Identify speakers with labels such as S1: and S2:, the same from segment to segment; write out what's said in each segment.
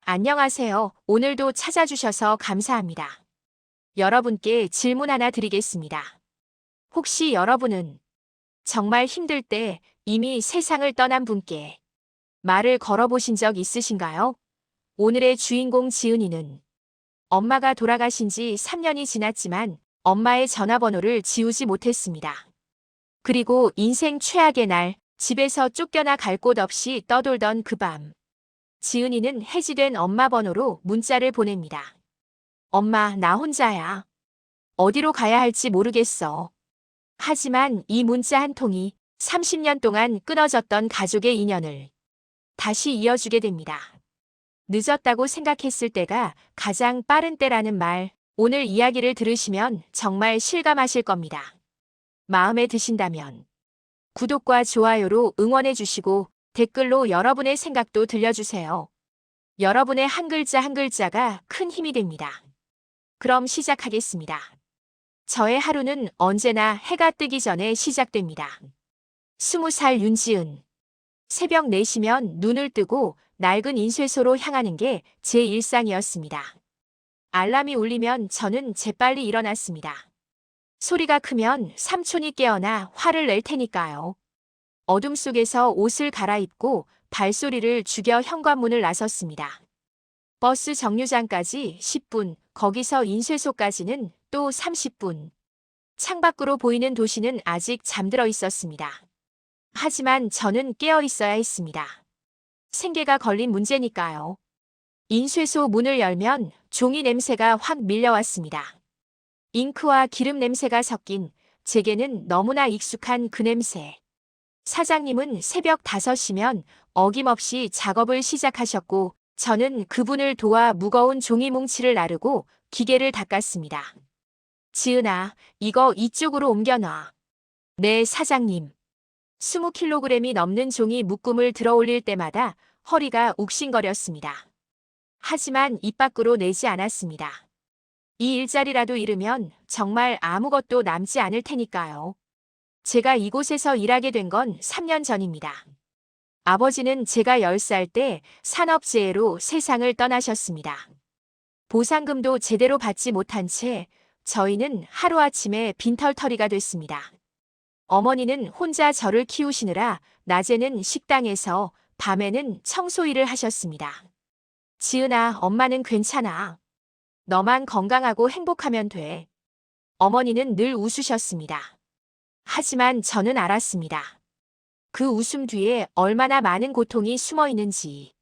S1: 안녕하세요. 오늘도 찾아주셔서 감사합니다. 여러분께 질문 하나 드리겠습니다. 혹시 여러분은 정말 힘들 때 이미 세상을 떠난 분께 말을 걸어보신 적 있으신가요? 오늘의 주인공 지은이는 엄마가 돌아가신 지 3년이 지났지만 엄마의 전화번호를 지우지 못했습니다. 그리고 인생 최악의 날, 집에서 쫓겨나 갈 곳 없이 떠돌던 그 밤, 지은이는 해지된 엄마 번호로 문자를 보냅니다. 엄마, 나 혼자야. 어디로 가야 할지 모르겠어. 하지만 이 문자 한 통이 30년 동안 끊어졌던 가족의 인연을 다시 이어주게 됩니다. 늦었다고 생각했을 때가 가장 빠른 때라는 말, 오늘 이야기를 들으시면 정말 실감하실 겁니다. 마음에 드신다면 구독과 좋아요로 응원해 주시고 댓글로 여러분의 생각도 들려주세요. 여러분의 한 글자 한 글자가 큰 힘이 됩니다. 그럼 시작하겠습니다. 저의 하루는 언제나 해가 뜨기 전에 시작됩니다. 20살 윤지은. 새벽 4시면 눈을 뜨고 낡은 인쇄소로 향하는 게 제 일상이었습니다. 알람이 울리면 저는 재빨리 일어났습니다. 소리가 크면 삼촌이 깨어나 화를 낼 테니까요. 어둠 속에서 옷을 갈아입고 발소리를 죽여 현관문을 나섰습니다. 버스 정류장까지 10분, 거기서 인쇄소까지는 또 30분. 창밖으로 보이는 도시는 아직 잠들어 있었습니다. 하지만 저는 깨어 있어야 했습니다. 생계가 걸린 문제니까요. 인쇄소 문을 열면 종이 냄새가 확 밀려왔습니다. 잉크와 기름 냄새가 섞인 제게는 너무나 익숙한 그 냄새. 사장님은 새벽 5시면 어김없이 작업을 시작하셨고 저는 그분을 도와 무거운 종이 뭉치를 나르고 기계를 닦았습니다. 지은아, 이거 이쪽으로 옮겨놔. 네, 사장님. 20kg이 넘는 종이 묶음을 들어 올릴 때마다 허리가 욱신거렸습니다. 하지만 입 밖으로 내지 않았습니다. 이 일자리라도 잃으면 정말 아무것도 남지 않을 테니까요. 제가 이곳에서 일하게 된 건 3년 전입니다. 아버지는 제가 10살 때 산업재해로 세상을 떠나셨습니다. 보상금도 제대로 받지 못한 채 저희는 하루아침에 빈털터리가 됐습니다. 어머니는 혼자 저를 키우시느라 낮에는 식당에서 밤에는 청소일을 하셨습니다. 지은아, 엄마는 괜찮아. 너만 건강하고 행복하면 돼. 어머니는 늘 웃으셨습니다. 하지만 저는 알았습니다. 그 웃음 뒤에 얼마나 많은 고통이 숨어 있는지.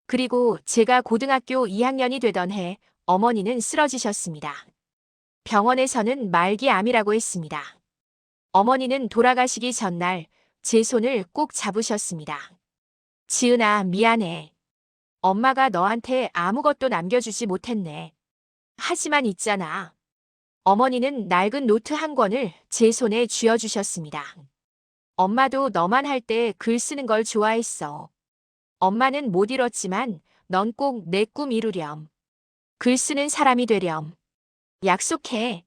S1: 그리고 제가 고등학교 2학년이 되던 해 어머니는 쓰러지셨습니다. 병원에서는 말기암이라고 했습니다. 어머니는 돌아가시기 전날 제 손을 꼭 잡으셨습니다. 지은아, 미안해. 엄마가 너한테 아무것도 남겨주지 못했네. 하지만 있잖아. 어머니는 낡은 노트 한 권을 제 손에 쥐어주셨습니다. 엄마도 너만 할 때 글 쓰는 걸 좋아했어. 엄마는 못 이뤘지만 넌 꼭 내 꿈 이루렴. 글 쓰는 사람이 되렴. 약속해.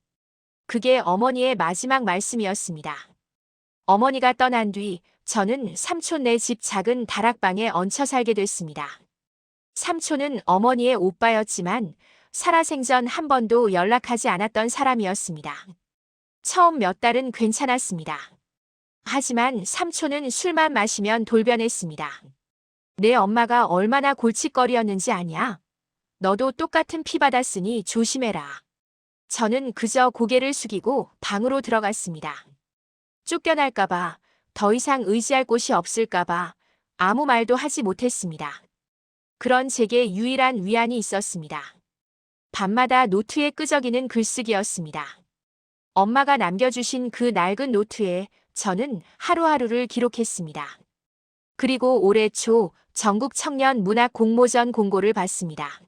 S1: 그게 어머니의 마지막 말씀이었습니다. 어머니가 떠난 뒤 저는 삼촌네 집 작은 다락방에 얹혀 살게 됐습니다. 삼촌은 어머니의 오빠였지만 살아생전 한 번도 연락하지 않았던 사람이었습니다. 처음 몇 달은 괜찮았습니다. 하지만 삼촌은 술만 마시면 돌변했습니다. 내 엄마가 얼마나 골칫거리였는지 아냐? 너도 똑같은 피 받았으니 조심해라. 저는 그저 고개를 숙이고 방으로 들어갔습니다. 쫓겨날까봐, 더 이상 의지할 곳이 없을까봐 아무 말도 하지 못했습니다. 그런 제게 유일한 위안이 있었습니다. 밤마다 노트에 끄적이는 글쓰기였습니다. 엄마가 남겨주신 그 낡은 노트에 저는 하루하루를 기록했습니다. 그리고 올해 초 전국 청년 문학 공모전 공고를 받습니다.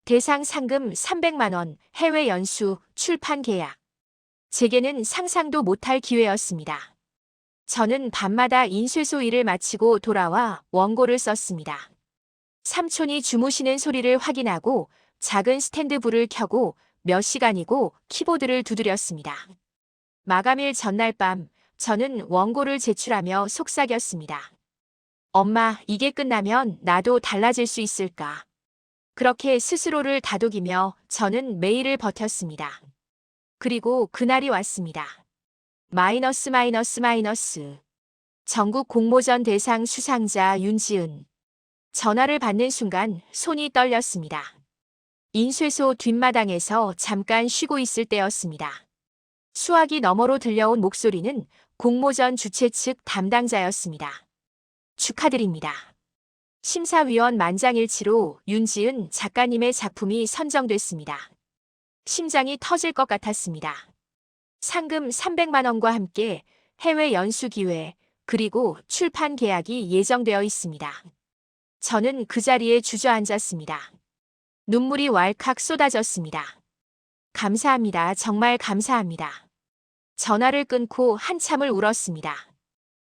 S1: 대상 상금 300만 원, 해외 연수, 출판 계약. 제게는 상상도 못할 기회였습니다. 저는 밤마다 인쇄소 일을 마치고 돌아와 원고를 썼습니다. 삼촌이 주무시는 소리를 확인하고 작은 스탠드 불을 켜고 몇 시간이고 키보드를 두드렸습니다. 마감일 전날 밤 저는 원고를 제출하며 속삭였습니다. 엄마, 이게 끝나면 나도 달라질 수 있을까? 그렇게 스스로를 다독이며 저는 매일을 버텼습니다. 그리고 그날이 왔습니다. 마이너스 마이너스 마이너스. 전국 공모전 대상 수상자 윤지은. 전화를 받는 순간 손이 떨렸습니다. 인쇄소 뒷마당에서 잠깐 쉬고 있을 때였습니다. 수화기 너머로 들려온 목소리는 공모전 주최 측 담당자였습니다. 축하드립니다. 심사위원 만장일치로 윤지은 작가님의 작품이 선정됐습니다. 심장이 터질 것 같았습니다. 상금 300만 원과 함께 해외 연수 기회, 그리고 출판 계약이 예정되어 있습니다. 저는 그 자리에 주저앉았습니다. 눈물이 왈칵 쏟아졌습니다. 감사합니다. 정말 감사합니다. 전화를 끊고 한참을 울었습니다.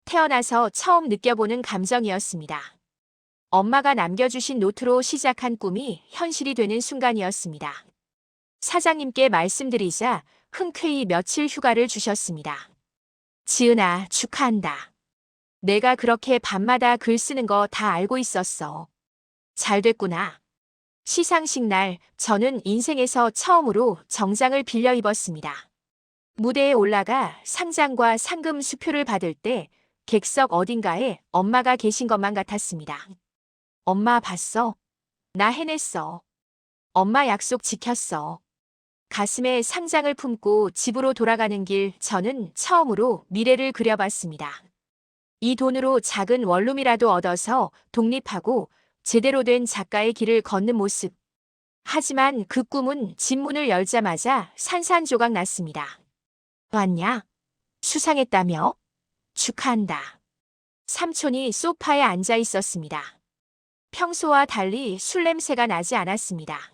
S1: 태어나서 처음 느껴보는 감정이었습니다. 엄마가 남겨주신 노트로 시작한 꿈이 현실이 되는 순간이었습니다. 사장님께 말씀드리자 흔쾌히 며칠 휴가를 주셨습니다. 지은아, 축하한다. 내가 그렇게 밤마다 글 쓰는 거 다 알고 있었어. 잘 됐구나. 시상식 날 저는 인생에서 처음으로 정장을 빌려 입었습니다. 무대에 올라가 상장과 상금 수표를 받을 때 객석 어딘가에 엄마가 계신 것만 같았습니다. 엄마 봤어? 나 해냈어. 엄마 약속 지켰어. 가슴에 상장을 품고 집으로 돌아가는 길 저는 처음으로 미래를 그려봤습니다. 이 돈으로 작은 원룸이라도 얻어서 독립하고 제대로 된 작가의 길을 걷는 모습. 하지만 그 꿈은 집문을 열자마자 산산조각 났습니다. 왔냐? 수상했다며? 축하한다. 삼촌이 소파에 앉아 있었습니다. 평소와 달리 술 냄새가 나지 않았습니다.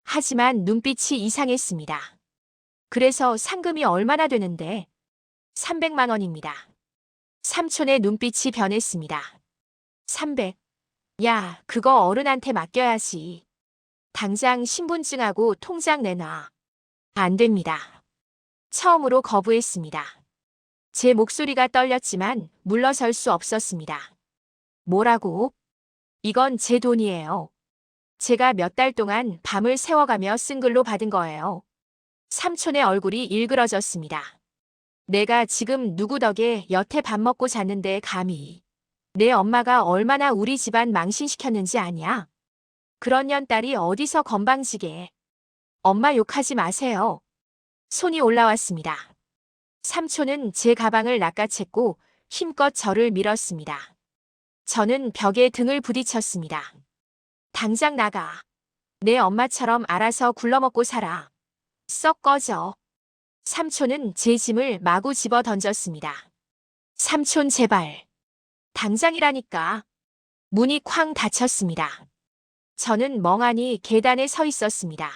S1: 하지만 눈빛이 이상했습니다. 그래서 상금이 얼마나 되는데? 300만 원입니다. 삼촌의 눈빛이 변했습니다. 300. 야, 그거 어른한테 맡겨야지. 당장 신분증하고 통장 내놔. 안 됩니다. 처음으로 거부했습니다. 제 목소리가 떨렸지만 물러설 수 없었습니다. 뭐라고? 이건 제 돈이에요. 제가 몇 달 동안 밤을 새워가며 쓴 글로 받은 거예요. 삼촌의 얼굴이 일그러졌습니다. 내가 지금 누구 덕에 여태 밥 먹고 잤는데 감히. 내 엄마가 얼마나 우리 집안 망신시켰는지 아냐? 그런 년딸이 어디서 건방지게. 엄마 욕하지 마세요. 손이 올라왔습니다. 삼촌은 제 가방을 낚아챘고 힘껏 저를 밀었습니다. 저는 벽에 등을 부딪혔습니다. 당장 나가. 내 엄마처럼 알아서 굴러먹고 살아. 썩 꺼져. 삼촌은 제 짐을 마구 집어 던졌습니다. 삼촌 제발. 당장이라니까. 문이 쾅 닫혔습니다. 저는 멍하니 계단에 서 있었습니다.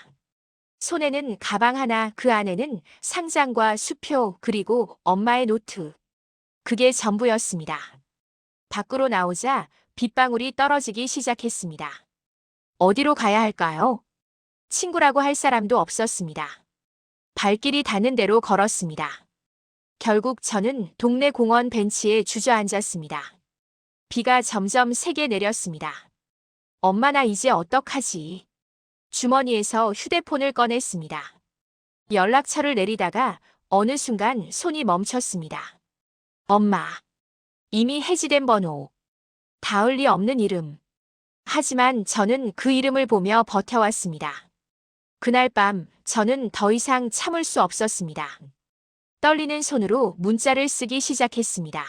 S1: 손에는 가방 하나, 그 안에는 상장과 수표, 그리고 엄마의 노트. 그게 전부였습니다. 밖으로 나오자 빗방울이 떨어지기 시작했습니다. 어디로 가야 할까요? 친구라고 할 사람도 없었습니다. 발길이 닿는 대로 걸었습니다. 결국 저는 동네 공원 벤치에 주저앉았습니다. 비가 점점 세게 내렸습니다. 엄마 나 이제 어떡하지? 주머니에서 휴대폰을 꺼냈습니다. 연락처를 내리다가 어느 순간 손이 멈췄습니다. 엄마. 이미 해지된 번호. 닿을 리 없는 이름. 하지만 저는 그 이름을 보며 버텨왔습니다. 그날 밤 저는 더 이상 참을 수 없었습니다. 떨리는 손으로 문자를 쓰기 시작했습니다.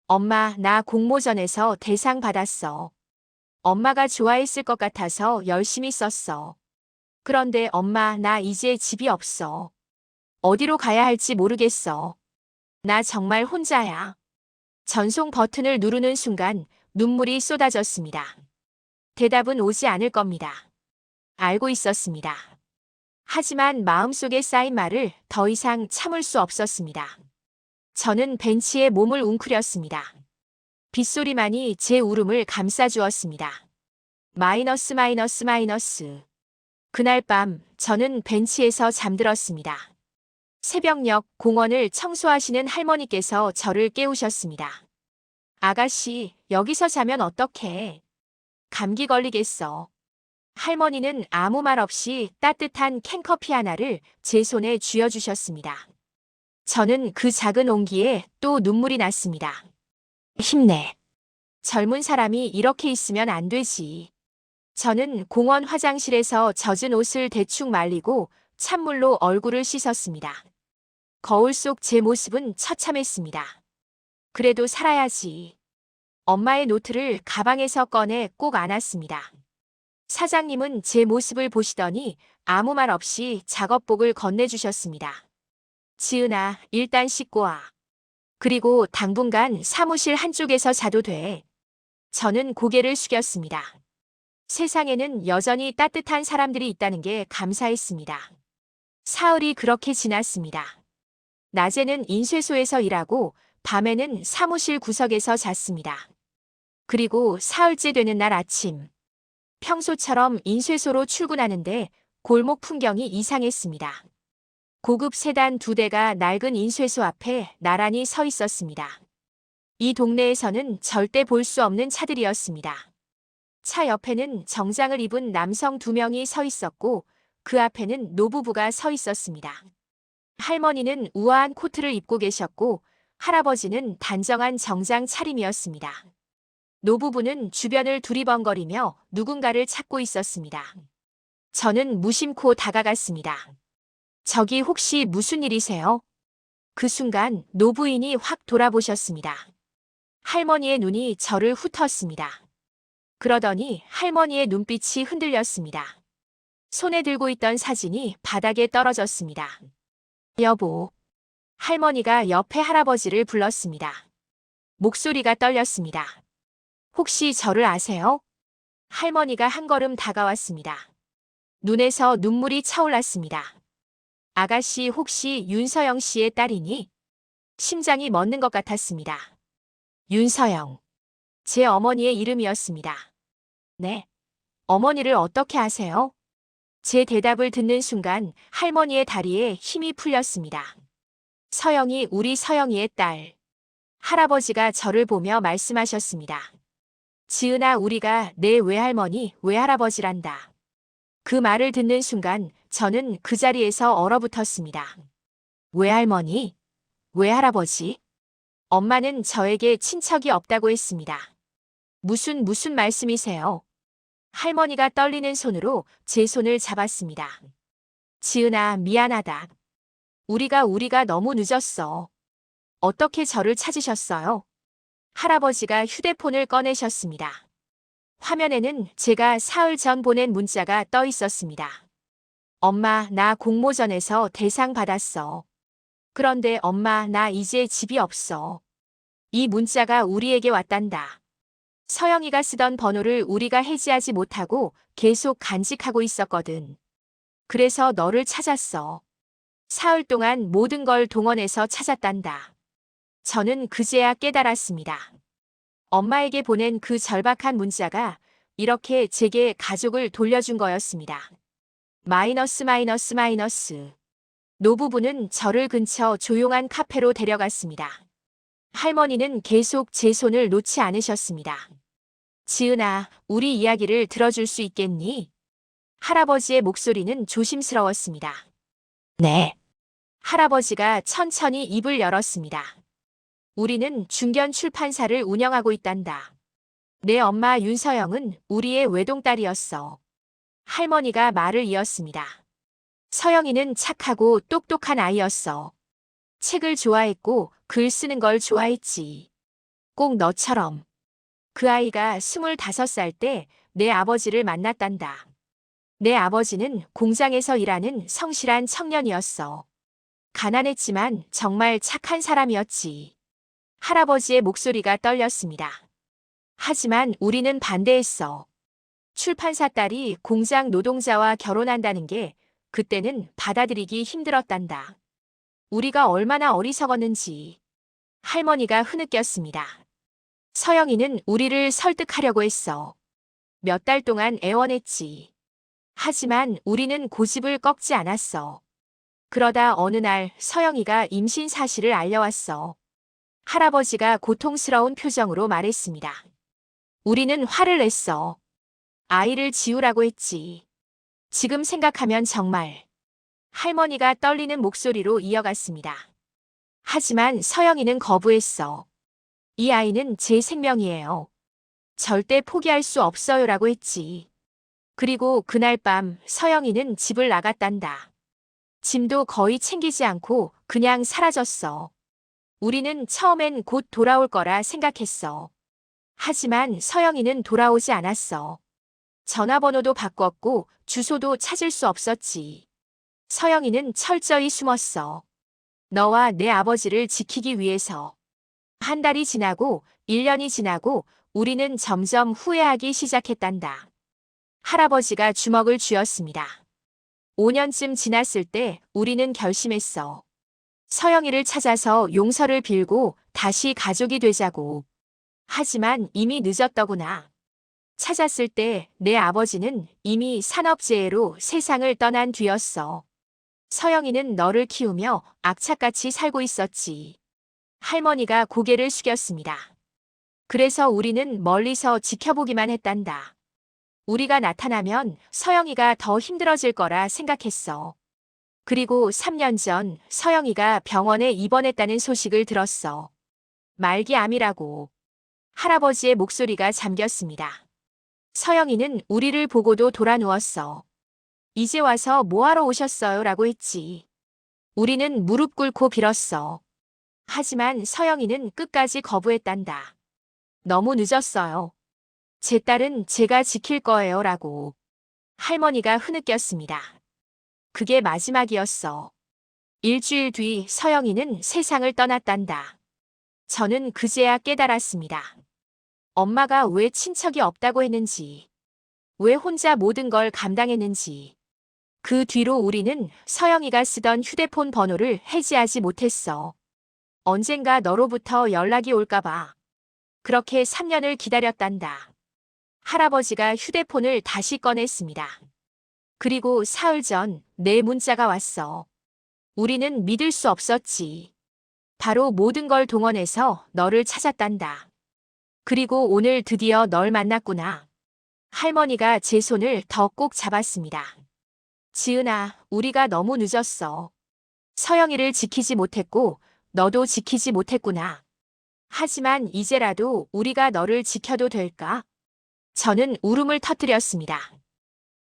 S1: 엄마, 나 공모전에서 대상 받았어. 엄마가 좋아했을 것 같아서 열심히 썼어. 그런데 엄마, 나 이제 집이 없어. 어디로 가야 할지 모르겠어. 나 정말 혼자야. 전송 버튼을 누르는 순간 눈물이 쏟아졌습니다. 대답은 오지 않을 겁니다. 알고 있었습니다. 하지만 마음속에 쌓인 말을 더 이상 참을 수 없었습니다. 저는 벤치에 몸을 웅크렸습니다. 빗소리만이 제 울음을 감싸주었습니다. 마이너스 마이너스 마이너스. 그날 밤 저는 벤치에서 잠들었습니다. 새벽녘 공원을 청소하시는 할머니께서 저를 깨우셨습니다. 아가씨, 여기서 자면 어떡해? 감기 걸리겠어. 할머니는 아무 말 없이 따뜻한 캔커피 하나를 제 손에 쥐어주셨습니다. 저는 그 작은 온기에 또 눈물이 났습니다. 힘내. 젊은 사람이 이렇게 있으면 안 되지. 저는 공원 화장실에서 젖은 옷을 대충 말리고 찬물로 얼굴을 씻었습니다. 거울 속 제 모습은 처참했습니다. 그래도 살아야지. 엄마의 노트를 가방에서 꺼내 꼭 안았습니다. 사장님은 제 모습을 보시더니 아무 말 없이 작업복을 건네주셨습니다. 지은아, 일단 씻고 와. 그리고 당분간 사무실 한쪽에서 자도 돼. 저는 고개를 숙였습니다. 세상에는 여전히 따뜻한 사람들이 있다는 게 감사했습니다. 사흘이 그렇게 지났습니다. 낮에는 인쇄소에서 일하고 밤에는 사무실 구석에서 잤습니다. 그리고 사흘째 되는 날 아침. 평소처럼 인쇄소로 출근하는데 골목 풍경이 이상했습니다. 고급 세단 2대가 낡은 인쇄소 앞에 나란히 서 있었습니다. 이 동네에서는 절대 볼 수 없는 차들이었습니다. 차 옆에는 정장을 입은 남성 2명이 서 있었고 그 앞에는 노부부가 서 있었습니다. 할머니는 우아한 코트를 입고 계셨고 할아버지는 단정한 정장 차림이었습니다. 노부부는 주변을 두리번거리며 누군가를 찾고 있었습니다. 저는 무심코 다가갔습니다. 저기 혹시 무슨 일이세요? 그 순간 노부인이 확 돌아보셨습니다. 할머니의 눈이 저를 훑었습니다. 그러더니 할머니의 눈빛이 흔들렸습니다. 손에 들고 있던 사진이 바닥에 떨어졌습니다. 여보. 할머니가 옆에 할아버지를 불렀습니다. 목소리가 떨렸습니다. 혹시 저를 아세요? 할머니가 한 걸음 다가왔습니다. 눈에서 눈물이 차올랐습니다. 아가씨 혹시 윤서영 씨의 딸이니? 심장이 멎는 것 같았습니다. 윤서영. 제 어머니의 이름이었습니다. 네. 어머니를 어떻게 아세요? 제 대답을 듣는 순간 할머니의 다리에 힘이 풀렸습니다. 서영이 우리 서영이의 딸. 할아버지가 저를 보며 말씀하셨습니다. 지은아 우리가 내 외할머니, 외할아버지란다. 그 말을 듣는 순간 저는 그 자리에서 얼어붙었습니다. 외할머니? 외할아버지? 엄마는 저에게 친척이 없다고 했습니다. 무슨 말씀이세요? 할머니가 떨리는 손으로 제 손을 잡았습니다. 지은아, 미안하다. 우리가 너무 늦었어. 어떻게 저를 찾으셨어요? 할아버지가 휴대폰을 꺼내셨습니다. 화면에는 제가 사흘 전 보낸 문자가 떠 있었습니다. 엄마, 나 공모전에서 대상 받았어. 그런데 엄마, 나 이제 집이 없어. 이 문자가 우리에게 왔단다. 서영이가 쓰던 번호를 우리가 해지하지 못하고 계속 간직하고 있었거든. 그래서 너를 찾았어. 사흘 동안 모든 걸 동원해서 찾았단다. 저는 그제야 깨달았습니다. 엄마에게 보낸 그 절박한 문자가 이렇게 제게 가족을 돌려준 거였습니다. 마이너스. 노부부는 저를 근처 조용한 카페로 데려갔습니다. 할머니는 계속 제 손을 놓지 않으셨습니다. 지은아, 우리 이야기를 들어줄 수 있겠니? 할아버지의 목소리는 조심스러웠습니다. 네. 할아버지가 천천히 입을 열었습니다. 우리는 중견 출판사를 운영하고 있단다. 내 엄마 윤서영은 우리의 외동딸이었어. 할머니가 말을 이었습니다. 서영이는 착하고 똑똑한 아이였어. 책을 좋아했고 글 쓰는 걸 좋아했지. 꼭 너처럼. 그 아이가 25살 때 내 아버지를 만났단다. 내 아버지는 공장에서 일하는 성실한 청년이었어. 가난했지만 정말 착한 사람이었지. 할아버지의 목소리가 떨렸습니다. 하지만 우리는 반대했어. 출판사 딸이 공장 노동자와 결혼한다는 게 그때는 받아들이기 힘들었단다. 우리가 얼마나 어리석었는지. 할머니가 흐느꼈습니다. 서영이는 우리를 설득하려고 했어. 몇 달 동안 애원했지. 하지만 우리는 고집을 꺾지 않았어. 그러다 어느 날 서영이가 임신 사실을 알려왔어. 할아버지가 고통스러운 표정으로 말했습니다. 우리는 화를 냈어. 아이를 지우라고 했지. 지금 생각하면 정말. 할머니가 떨리는 목소리로 이어갔습니다. 하지만 서영이는 거부했어. 이 아이는 제 생명이에요. 절대 포기할 수 없어요라고 했지. 그리고 그날 밤 서영이는 집을 나갔단다. 짐도 거의 챙기지 않고 그냥 사라졌어. 우리는 처음엔 곧 돌아올 거라 생각했어. 하지만 서영이는 돌아오지 않았어. 전화번호도 바꿨고 주소도 찾을 수 없었지. 서영이는 철저히 숨었어. 너와 내 아버지를 지키기 위해서. 한 달이 지나고 1년이 지나고 우리는 점점 후회하기 시작했단다. 할아버지가 주먹을 쥐었습니다. 5년쯤 지났을 때 우리는 결심했어. 서영이를 찾아서 용서를 빌고 다시 가족이 되자고. 하지만 이미 늦었더구나. 찾았을 때 내 아버지는 이미 산업재해로 세상을 떠난 뒤였어. 서영이는 너를 키우며 악착같이 살고 있었지. 할머니가 고개를 숙였습니다. 그래서 우리는 멀리서 지켜보기만 했단다. 우리가 나타나면 서영이가 더 힘들어질 거라 생각했어. 그리고 3년 전 서영이가 병원에 입원했다는 소식을 들었어. 말기암이라고. 할아버지의 목소리가 잠겼습니다. 서영이는 우리를 보고도 돌아 누웠어. 이제 와서 뭐하러 오셨어요? 라고 했지. 우리는 무릎 꿇고 빌었어. 하지만 서영이는 끝까지 거부했단다. 너무 늦었어요. 제 딸은 제가 지킬 거예요. 라고. 할머니가 흐느꼈습니다. 그게 마지막이었어. 일주일 뒤 서영이는 세상을 떠났단다. 저는 그제야 깨달았습니다. 엄마가 왜 친척이 없다고 했는지, 왜 혼자 모든 걸 감당했는지. 그 뒤로 우리는 서영이가 쓰던 휴대폰 번호를 해지하지 못했어. 언젠가 너로부터 연락이 올까봐. 그렇게 3년을 기다렸단다. 할아버지가 휴대폰을 다시 꺼냈습니다. 그리고 사흘 전 내 문자가 왔어. 우리는 믿을 수 없었지. 바로 모든 걸 동원해서 너를 찾았단다. 그리고 오늘 드디어 널 만났구나. 할머니가 제 손을 더 꼭 잡았습니다. 지은아, 우리가 너무 늦었어. 서영이를 지키지 못했고 너도 지키지 못했구나. 하지만 이제라도 우리가 너를 지켜도 될까? 저는 울음을 터뜨렸습니다.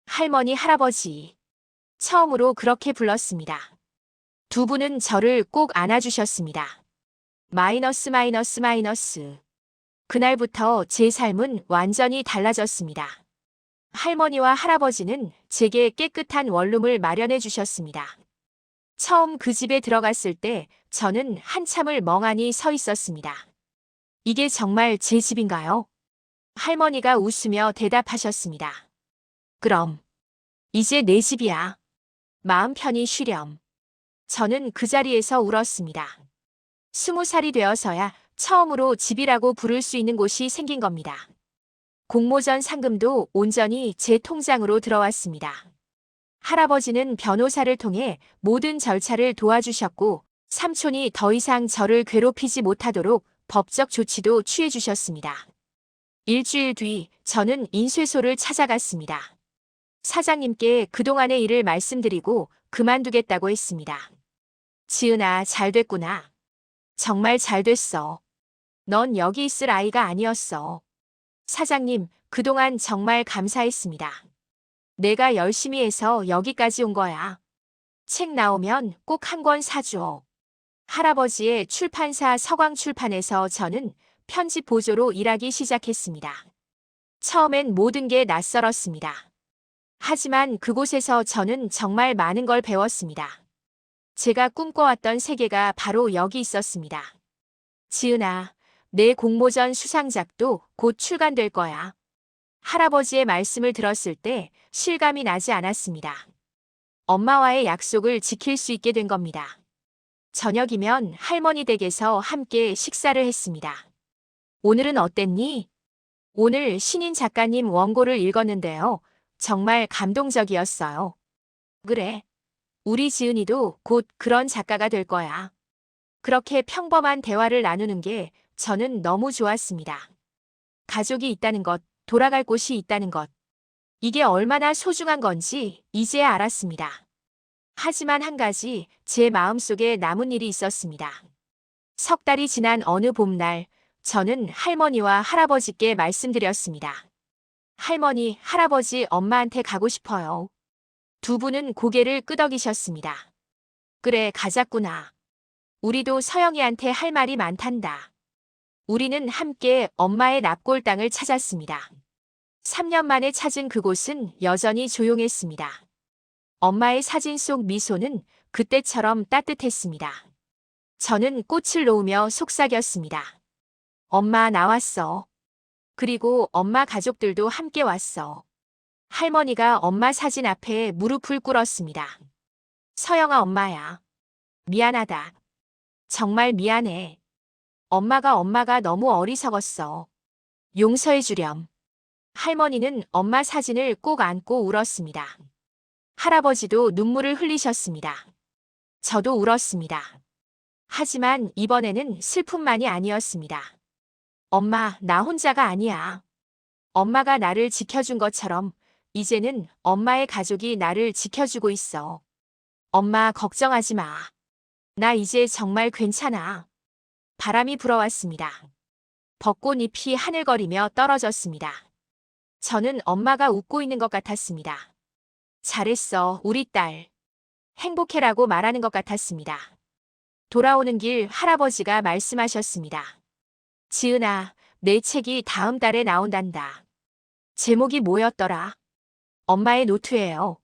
S1: 할머니, 할아버지. 처음으로 그렇게 불렀습니다. 두 분은 저를 꼭 안아주셨습니다. 마이너스 마이너스 마이너스. 그날부터 제 삶은 완전히 달라졌습니다. 할머니와 할아버지는 제게 깨끗한 원룸을 마련해 주셨습니다. 처음 그 집에 들어갔을 때 저는 한참을 멍하니 서 있었습니다. 이게 정말 제 집인가요? 할머니가 웃으며 대답하셨습니다. 그럼. 이제 내 집이야. 마음 편히 쉬렴. 저는 그 자리에서 울었습니다. 20살이 되어서야 처음으로 집이라고 부를 수 있는 곳이 생긴 겁니다. 공모전 상금도 온전히 제 통장으로 들어왔습니다. 할아버지는 변호사를 통해 모든 절차를 도와주셨고 삼촌이 더 이상 저를 괴롭히지 못하도록 법적 조치도 취해 주셨습니다. 일주일 뒤 저는 인쇄소를 찾아갔습니다. 사장님께 그동안의 일을 말씀드리고 그만두겠다고 했습니다. 지은아, 잘 됐구나. 정말 잘 됐어. 넌 여기 있을 아이가 아니었어. 사장님, 그동안 정말 감사했습니다. 내가 열심히 해서 여기까지 온 거야. 책 나오면 꼭 한 권 사줘. 할아버지의 출판사 서광출판에서 저는 편집 보조로 일하기 시작했습니다. 처음엔 모든 게 낯설었습니다. 하지만 그곳에서 저는 정말 많은 걸 배웠습니다. 제가 꿈꿔왔던 세계가 바로 여기 있었습니다. 지은아, 내 공모전 수상작도 곧 출간될 거야. 할아버지의 말씀을 들었을 때 실감이 나지 않았습니다. 엄마와의 약속을 지킬 수 있게 된 겁니다. 저녁이면 할머니 댁에서 함께 식사를 했습니다. 오늘은 어땠니? 오늘 신인 작가님 원고를 읽었는데요. 정말 감동적이었어요. 그래. 우리 지은이도 곧 그런 작가가 될 거야. 그렇게 평범한 대화를 나누는 게 저는 너무 좋았습니다. 가족이 있다는 것, 돌아갈 곳이 있다는 것. 이게 얼마나 소중한 건지 이제야 알았습니다. 하지만 한 가지 제 마음속에 남은 일이 있었습니다. 석 달이 지난 어느 봄날, 저는 할머니와 할아버지께 말씀드렸습니다. 할머니, 할아버지, 엄마한테 가고 싶어요. 두 분은 고개를 끄덕이셨습니다. 그래, 가자꾸나. 우리도 서영이한테 할 말이 많단다. 우리는 함께 엄마의 납골 땅을 찾았습니다. 3년 만에 찾은 그곳은 여전히 조용했습니다. 엄마의 사진 속 미소는 그때처럼 따뜻했습니다. 저는 꽃을 놓으며 속삭였습니다. 엄마 나왔어. 그리고 엄마 가족들도 함께 왔어. 할머니가 엄마 사진 앞에 무릎을 꿇었습니다. 서영아 엄마야. 미안하다. 정말 미안해. 엄마가 너무 어리석었어. 용서해 주렴. 할머니는 엄마 사진을 꼭 안고 울었습니다. 할아버지도 눈물을 흘리셨습니다. 저도 울었습니다. 하지만 이번에는 슬픔만이 아니었습니다. 엄마, 나 혼자가 아니야. 엄마가 나를 지켜준 것처럼 이제는 엄마의 가족이 나를 지켜주고 있어. 엄마, 걱정하지 마. 나 이제 정말 괜찮아. 바람이 불어왔습니다. 벚꽃잎이 하늘거리며 떨어졌습니다. 저는 엄마가 웃고 있는 것 같았습니다. 잘했어, 우리 딸. 행복해라고 말하는 것 같았습니다. 돌아오는 길 할아버지가 말씀하셨습니다. 지은아, 내 책이 다음 달에 나온단다. 제목이 뭐였더라? 엄마의 노트예요.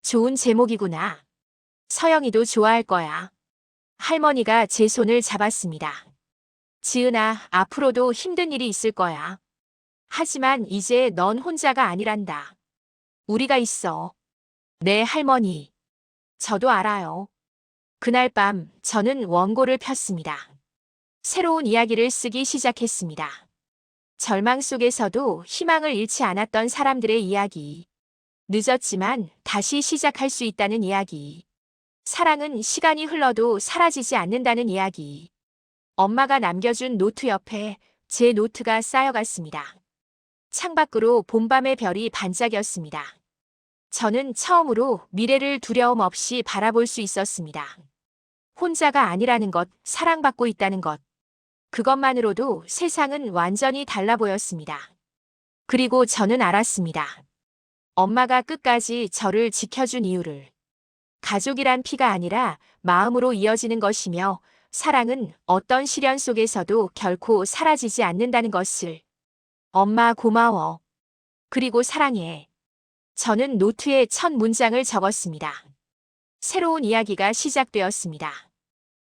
S1: 좋은 제목이구나. 서영이도 좋아할 거야. 할머니가 제 손을 잡았습니다. 지은아, 앞으로도 힘든 일이 있을 거야. 하지만 이제 넌 혼자가 아니란다. 우리가 있어. 네, 할머니. 저도 알아요. 그날 밤 저는 원고를 폈습니다. 새로운 이야기를 쓰기 시작했습니다. 절망 속에서도 희망을 잃지 않았던 사람들의 이야기. 늦었지만 다시 시작할 수 있다는 이야기. 사랑은 시간이 흘러도 사라지지 않는다는 이야기. 엄마가 남겨준 노트 옆에 제 노트가 쌓여갔습니다. 창밖으로 봄밤의 별이 반짝였습니다. 저는 처음으로 미래를 두려움 없이 바라볼 수 있었습니다. 혼자가 아니라는 것, 사랑받고 있다는 것. 그것만으로도 세상은 완전히 달라 보였습니다. 그리고 저는 알았습니다. 엄마가 끝까지 저를 지켜준 이유를. 가족이란 피가 아니라 마음으로 이어지는 것이며 사랑은 어떤 시련 속에서도 결코 사라지지 않는다는 것을. 엄마 고마워. 그리고 사랑해. 저는 노트에 첫 문장을 적었습니다. 새로운 이야기가 시작되었습니다.